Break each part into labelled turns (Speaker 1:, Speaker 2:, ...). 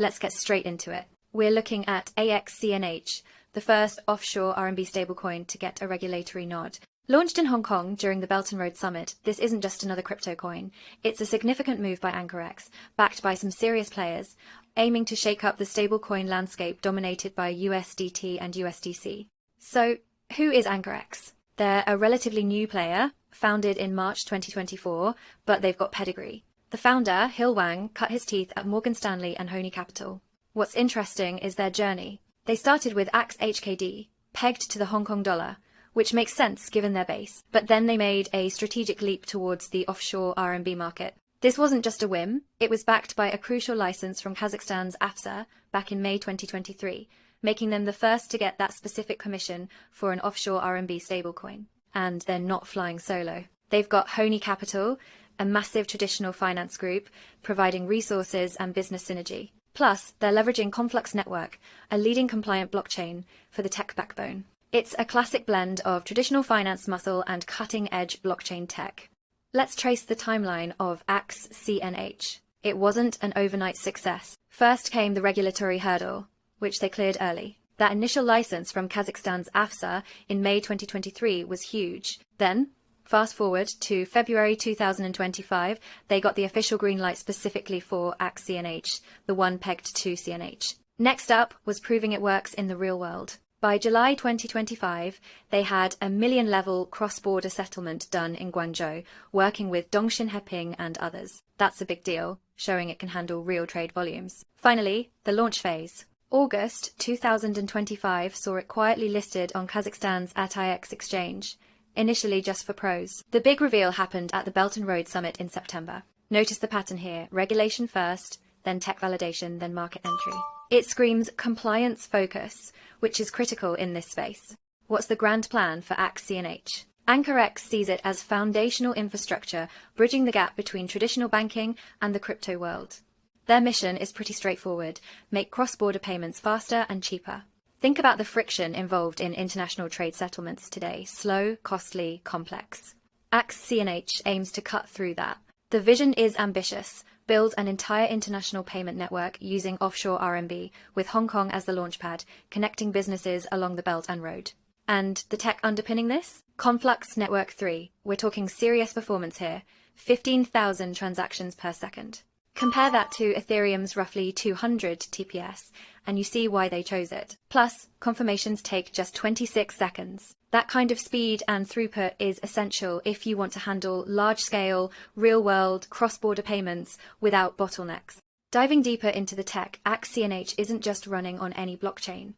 Speaker 1: Let's get straight into it. We're looking at AxCNH, the first offshore RMB stablecoin to get a regulatory nod. Launched in Hong Kong during the Belt and Road Summit, this isn't just another crypto coin. It's a significant move by AnchorX, backed by some serious players, aiming to shake up the stablecoin landscape dominated by USDT and USDC. So, who is AnchorX? They're a relatively new player, founded in March 2024, but they've got pedigree. The founder, Hill Wang, cut his teeth at Morgan Stanley and Honey Capital. What's interesting is their journey. They started with AxHKD, pegged to the Hong Kong dollar, which makes sense given their base, but then they made a strategic leap towards the offshore RMB market. This wasn't just a whim, it was backed by a crucial license from Kazakhstan's AFSA back in May 2023, making them the first to get that specific permission for an offshore RMB stablecoin. And they're not flying solo. They've got Honey Capital, a massive traditional finance group, providing resources and business synergy. Plus, they're leveraging Conflux Network, a leading compliant blockchain, for the tech backbone. It's a classic blend of traditional finance muscle and cutting-edge blockchain tech. Let's trace the timeline of AxCNH. It wasn't an overnight success. First came the regulatory hurdle, which they cleared early. That initial license from Kazakhstan's AFSA in May 2023 was huge. Then, fast forward to February 2025, they got the official green light specifically for AxCNH, the one pegged to CNH. Next up was proving it works in the real world. By July 2025, they had a million-level cross-border settlement done in Guangzhou, working with Dongxin Heping and others. That's a big deal, showing it can handle real trade volumes. Finally, the launch phase. August 2025 saw it quietly listed on Kazakhstan's AxCNH, initially just for pros. The big reveal happened at the Belt and Road Summit in September. Notice the pattern here: regulation first, then tech validation, then market entry. It screams compliance focus, which is critical in this space. What's the grand plan for AxCNH? AnchorX sees it as foundational infrastructure, bridging the gap between traditional banking and the crypto world. Their mission is pretty straightforward: make cross-border payments faster and cheaper. Think about the friction involved in international trade settlements today: slow, costly, complex. AxCNH aims to cut through that. The vision is ambitious: build an entire international payment network using offshore RMB, with Hong Kong as the launchpad, connecting businesses along the Belt and Road. And the tech underpinning this? Conflux Network 3. We're talking serious performance here: 15,000 transactions per second. Compare that to Ethereum's roughly 200 TPS, and you see why they chose it. Plus, confirmations take just 26 seconds. That kind of speed and throughput is essential if you want to handle large-scale, real-world, cross-border payments without bottlenecks. Diving deeper into the tech, AxCNH isn't just running on any blockchain.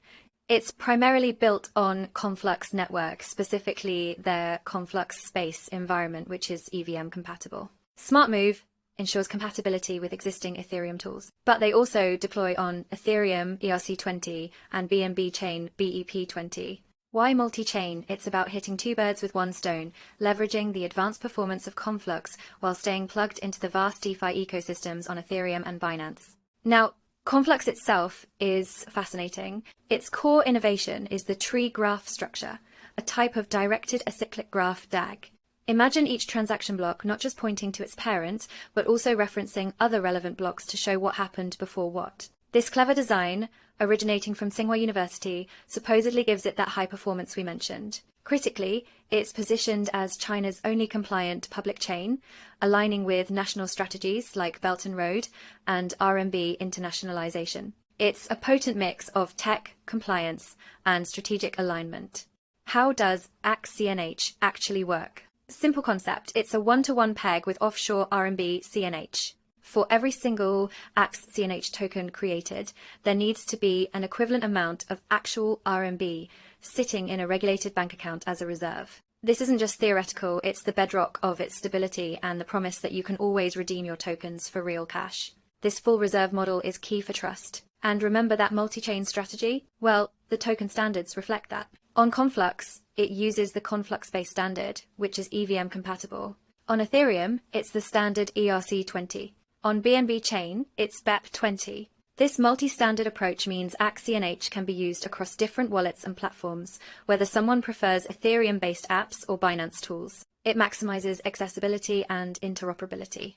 Speaker 1: It's primarily built on Conflux Network, specifically their Conflux Space environment, which is EVM compatible. Smart move, ensures compatibility with existing Ethereum tools. But they also deploy on Ethereum ERC20 and BNB chain BEP20. Why multi-chain? It's about hitting two birds with one stone, leveraging the advanced performance of Conflux while staying plugged into the vast DeFi ecosystems on Ethereum and Binance. Now, Conflux itself is fascinating. Its core innovation is the tree graph structure, a type of directed acyclic graph DAG. Imagine each transaction block not just pointing to its parent, but also referencing other relevant blocks to show what happened before what. This clever design, originating from Tsinghua University, supposedly gives it that high performance we mentioned. Critically, it's positioned as China's only compliant public chain, aligning with national strategies like Belt and Road and RMB internationalization. It's a potent mix of tech, compliance, and strategic alignment. How does AxCNH actually work? Simple concept: it's a one-to-one peg with offshore RMB CNH. For every single AxCNH token created, there needs to be an equivalent amount of actual RMB sitting in a regulated bank account as a reserve. This isn't just theoretical, it's the bedrock of its stability and the promise that you can always redeem your tokens for real cash. This full reserve model is key for trust. And remember that multi-chain strategy? Well, the token standards reflect that. On Conflux, it uses the Conflux-based standard, which is EVM compatible. On Ethereum, it's the standard ERC20. On BNB chain, it's BEP20. This multi-standard approach means AxCNH can be used across different wallets and platforms, whether someone prefers Ethereum-based apps or Binance tools. It maximizes accessibility and interoperability.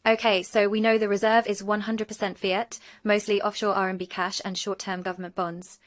Speaker 1: Okay, so we know the reserve is 100% fiat, mostly offshore RMB cash and short-term government bonds.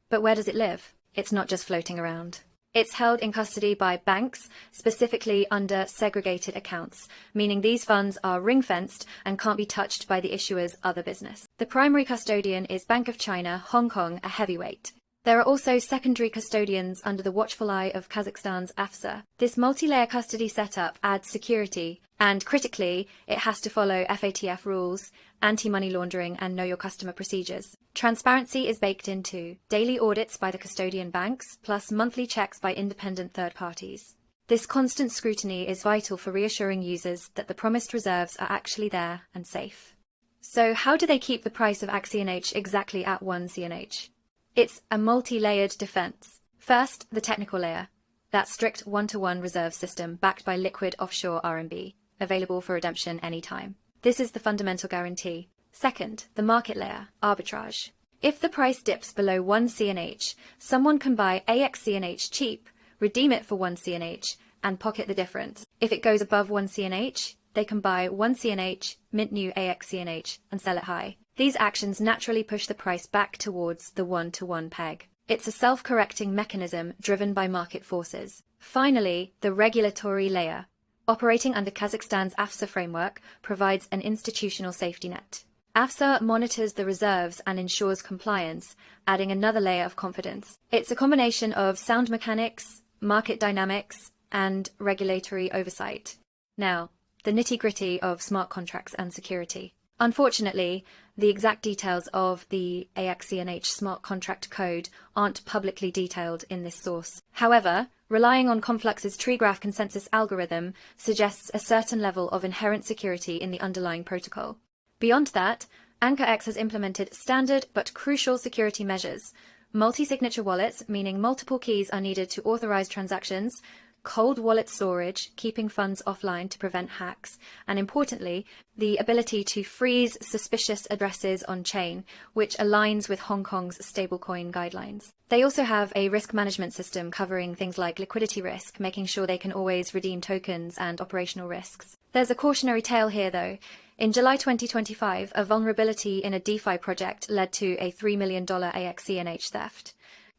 Speaker 1: But where does it live? It's not just floating around. It's held in custody by banks, specifically under segregated accounts, meaning these funds are ring-fenced and can't be touched by the issuer's other business. The primary custodian is Bank of China, Hong Kong, a heavyweight. There are also secondary custodians under the watchful eye of Kazakhstan's AFSA. This multi-layer custody setup adds security, and critically, it has to follow FATF rules, anti-money laundering, and know your customer procedures. Transparency is baked into daily audits by the custodian banks, plus monthly checks by independent third parties. This constant scrutiny is vital for reassuring users that the promised reserves are actually there and safe. So how do they keep the price of AxCNH exactly at 1 CNH? It's a multi-layered defense. First, the technical layer. That strict one-to-one reserve system backed by liquid offshore RMB, available for redemption anytime. This is the fundamental guarantee. Second, the market layer, arbitrage. If the price dips below 1 CNH, someone can buy AxCNH cheap, redeem it for 1 CNH, and pocket the difference. If it goes above 1 CNH, they can buy 1 CNH, mint new AxCNH, and sell it high. These actions naturally push the price back towards the one-to-one peg. It's a self-correcting mechanism driven by market forces. Finally, the regulatory layer. Operating under Kazakhstan's AFSA framework provides an institutional safety net. AFSA monitors the reserves and ensures compliance, adding another layer of confidence. It's a combination of sound mechanics, market dynamics, and regulatory oversight. Now, the nitty-gritty of smart contracts and security. Unfortunately, the exact details of the AxCNH smart contract code aren't publicly detailed in this source. However, relying on Conflux's tree graph consensus algorithm suggests a certain level of inherent security in the underlying protocol. Beyond that, AnchorX has implemented standard but crucial security measures. Multi-signature wallets, meaning multiple keys are needed to authorize transactions, cold wallet storage, keeping funds offline to prevent hacks, and importantly, the ability to freeze suspicious addresses on chain, which aligns with Hong Kong's stablecoin guidelines. They also have a risk management system covering things like liquidity risk, making sure they can always redeem tokens and operational risks. There's a cautionary tale here though. In July 2025, a vulnerability in a DeFi project led to a $3 million AxCNH theft.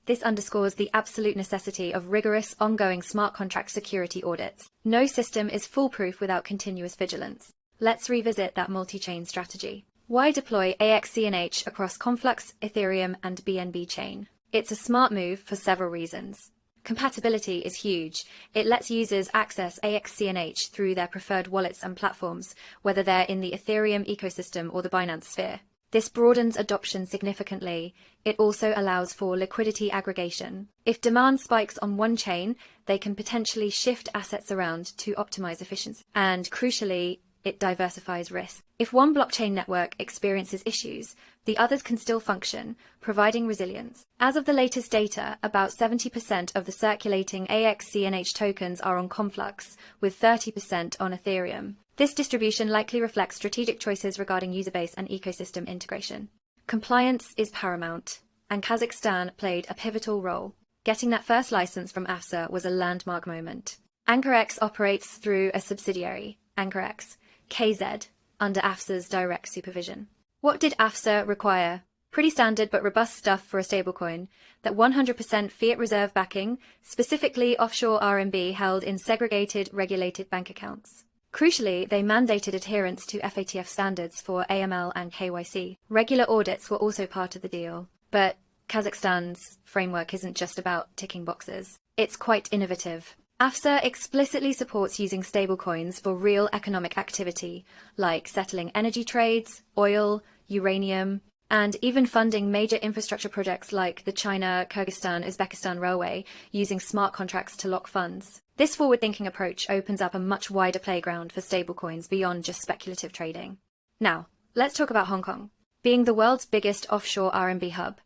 Speaker 1: This underscores the absolute necessity of rigorous, ongoing smart contract security audits. No system is foolproof without continuous vigilance. Let's revisit that multi-chain strategy. Why deploy AxCNH across Conflux, Ethereum, and BNB chain? It's a smart move for several reasons. Compatibility is huge. It lets users access AxCNH through their preferred wallets and platforms, whether they're in the Ethereum ecosystem or the Binance sphere. This broadens adoption significantly. It also allows for liquidity aggregation. If demand spikes on one chain, they can potentially shift assets around to optimize efficiency. And crucially, it diversifies risk. If one blockchain network experiences issues, the others can still function, providing resilience. As of the latest data, about 70% of the circulating AxCNH tokens are on Conflux, with 30% on Ethereum. This distribution likely reflects strategic choices regarding user base and ecosystem integration. Compliance is paramount, and Kazakhstan played a pivotal role. Getting that first license from AFSA was a landmark moment. AnchorX operates through a subsidiary, AnchorX, KZ, under AFSA's direct supervision. What did AFSA require? Pretty standard but robust stuff for a stablecoin. That 100% fiat reserve backing, specifically offshore RMB held in segregated, regulated bank accounts. Crucially, they mandated adherence to FATF standards for AML and KYC. Regular audits were also part of the deal. But Kazakhstan's framework isn't just about ticking boxes. It's quite innovative. AFSA explicitly supports using stablecoins for real economic activity, like settling energy trades, oil, uranium, and even funding major infrastructure projects like the China-Kyrgyzstan-Uzbekistan Railway using smart contracts to lock funds. This forward-thinking approach opens up a much wider playground for stablecoins beyond just speculative trading. Now, let's talk about Hong Kong. Being the world's biggest offshore RMB hub,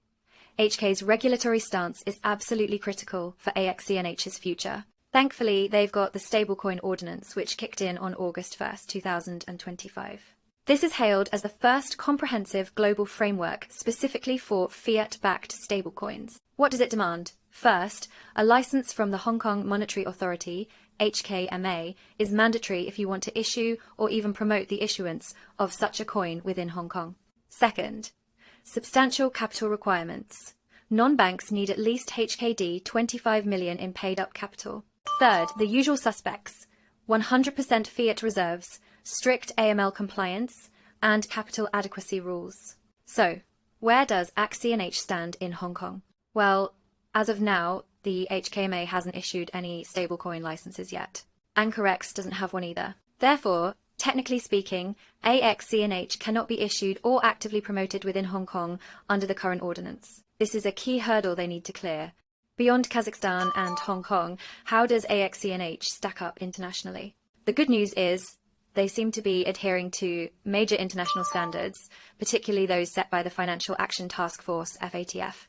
Speaker 1: HK's regulatory stance is absolutely critical for AxCNH's future. Thankfully, they've got the stablecoin ordinance, which kicked in on August 1st, 2025. This is hailed as the first comprehensive global framework specifically for fiat-backed stablecoins. What does it demand? First, a license from the Hong Kong Monetary Authority, HKMA, is mandatory if you want to issue or even promote the issuance of such a coin within Hong Kong. Second, substantial capital requirements. Non-banks need at least HKD 25 million in paid-up capital. Third, the usual suspects: 100% fiat reserves, strict AML compliance, and capital adequacy rules. So, where does AxCNH stand in Hong Kong? Well, as of now, the HKMA hasn't issued any stablecoin licenses yet. AnchorX doesn't have one either. Therefore, technically speaking, AxCNH cannot be issued or actively promoted within Hong Kong under the current ordinance. This is a key hurdle they need to clear. Beyond Kazakhstan and Hong Kong, how does AxCNH stack up internationally? The good news is they seem to be adhering to major international standards, particularly those set by the Financial Action Task Force, FATF.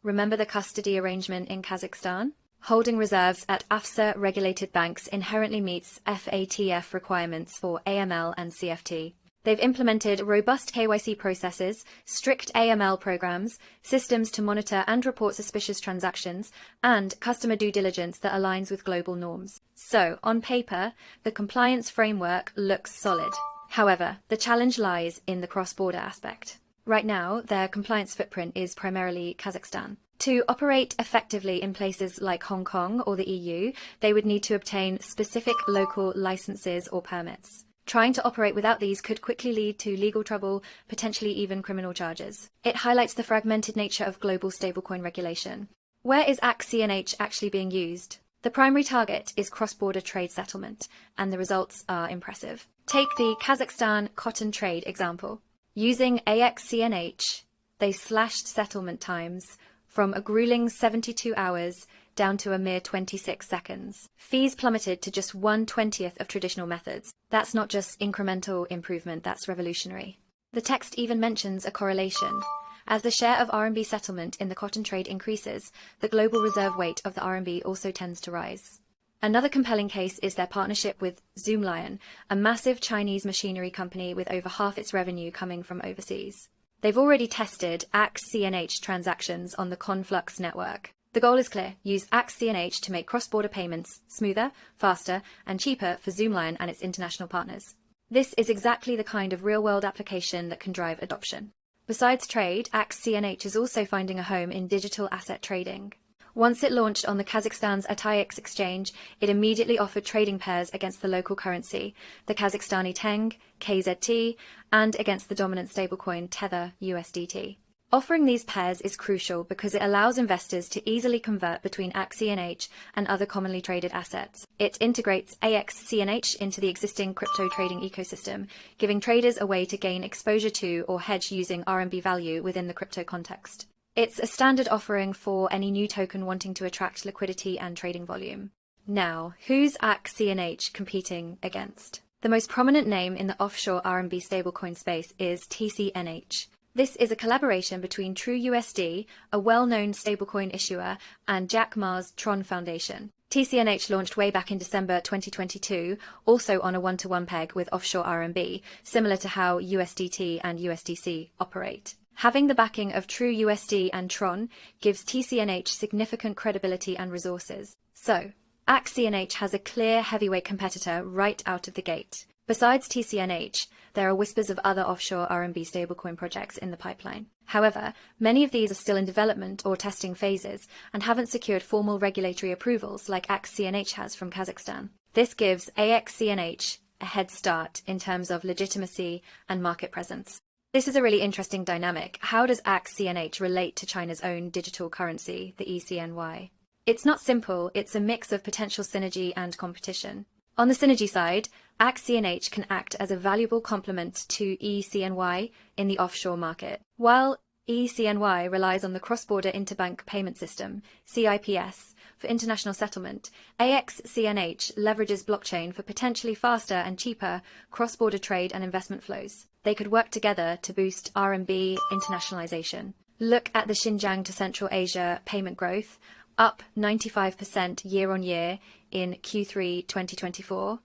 Speaker 1: Remember the custody arrangement in Kazakhstan? Holding reserves at AFSA-regulated banks inherently meets FATF requirements for AML and CFT. They've implemented robust KYC processes, strict AML programs, systems to monitor and report suspicious transactions, and customer due diligence that aligns with global norms. So, on paper, the compliance framework looks solid. However, the challenge lies in the cross-border aspect. Right now, their compliance footprint is primarily Kazakhstan. To operate effectively in places like Hong Kong or the EU, they would need to obtain specific local licenses or permits. Trying to operate without these could quickly lead to legal trouble, potentially even criminal charges. It highlights the fragmented nature of global stablecoin regulation. Where is AxCNH actually being used? The primary target is cross-border trade settlement, and the results are impressive. Take the Kazakhstan cotton trade example. Using AxCNH, they slashed settlement times from a grueling 72 hours down to a mere 26 seconds. Fees plummeted to just 1/20th of traditional methods. That's not just incremental improvement, that's revolutionary. The text even mentions a correlation. As the share of RMB settlement in the cotton trade increases, the global reserve weight of the RMB also tends to rise. Another compelling case is their partnership with Zoomlion, a massive Chinese machinery company with over half its revenue coming from overseas. They've already tested AxCNH transactions on the Conflux network. The goal is clear: use AxCNH to make cross-border payments smoother, faster, and cheaper for Zoomlion and its international partners. This is exactly the kind of real-world application that can drive adoption. Besides trade, AxCNH is also finding a home in digital asset trading. Once it launched on the Kazakhstan's AxCNH exchange, it immediately offered trading pairs against the local currency, the Kazakhstani tenge, KZT, and against the dominant stablecoin Tether USDT. Offering these pairs is crucial because it allows investors to easily convert between AxCNH and other commonly traded assets. It integrates AxCNH into the existing crypto trading ecosystem, giving traders a way to gain exposure to or hedge using RMB value within the crypto context. It's a standard offering for any new token wanting to attract liquidity and trading volume. Now, who's AxCNH competing against? The most prominent name in the offshore RMB stablecoin space is TCNH. This is a collaboration between TrueUSD, a well-known stablecoin issuer, and Jack Ma's Tron Foundation. TCNH launched way back in December 2022, also on a one-to-one peg with offshore RMB, similar to how USDT and USDC operate. Having the backing of TrueUSD and Tron gives TCNH significant credibility and resources. So, AxCNH has a clear heavyweight competitor right out of the gate. Besides TCNH, there are whispers of other offshore RMB stablecoin projects in the pipeline. However, many of these are still in development or testing phases and haven't secured formal regulatory approvals like AxCNH has from Kazakhstan. This gives AxCNH a head start in terms of legitimacy and market presence. This is a really interesting dynamic. How does AxCNH relate to China's own digital currency, the ECNY? It's not simple, it's a mix of potential synergy and competition. On the synergy side, AxCNH can act as a valuable complement to ECNY in the offshore market. While ECNY relies on the cross-border interbank payment system, CIPS, for international settlement, AxCNH leverages blockchain for potentially faster and cheaper cross-border trade and investment flows. They could work together to boost RMB internationalization. Look at the Xinjiang to Central Asia payment growth, up 95% year-on-year in Q3 2024.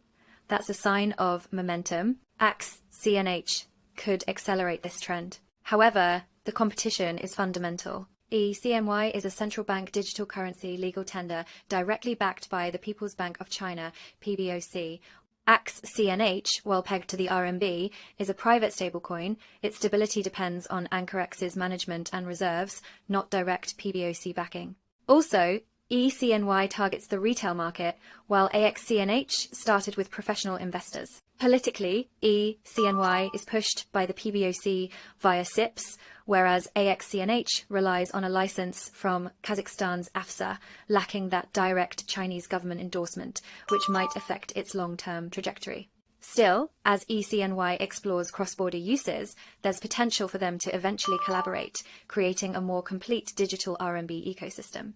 Speaker 1: That's a sign of momentum. AxCNH could accelerate this trend. However, the competition is fundamental. AxCNY is a central bank digital currency legal tender directly backed by the People's Bank of China, PBOC. AxCNH, while pegged to the RMB, is a private stablecoin. Its stability depends on AnchorX's management and reserves, not direct PBOC backing. Also, AxCNY targets the retail market, while AxCNH started with professional investors. Politically, AxCNY is pushed by the PBOC via SIPs, whereas AxCNH relies on a license from Kazakhstan's AFSA, lacking that direct Chinese government endorsement, which might affect its long-term trajectory. Still, as AxCNY explores cross-border uses, there's potential for them to eventually collaborate, creating a more complete digital RMB ecosystem.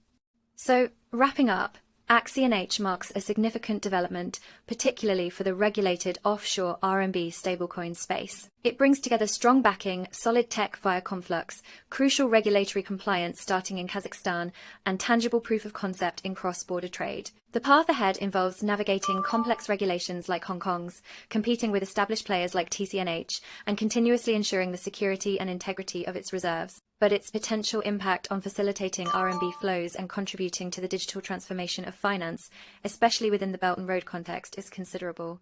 Speaker 1: So, wrapping up, AxCNH marks a significant development, particularly for the regulated offshore RMB stablecoin space. It brings together strong backing, solid tech via Conflux, crucial regulatory compliance starting in Kazakhstan, and tangible proof of concept in cross-border trade. The path ahead involves navigating complex regulations like Hong Kong's, competing with established players like TCNH, and continuously ensuring the security and integrity of its reserves. But its potential impact on facilitating RMB flows and contributing to the digital transformation of finance, especially within the Belt and Road context, is considerable.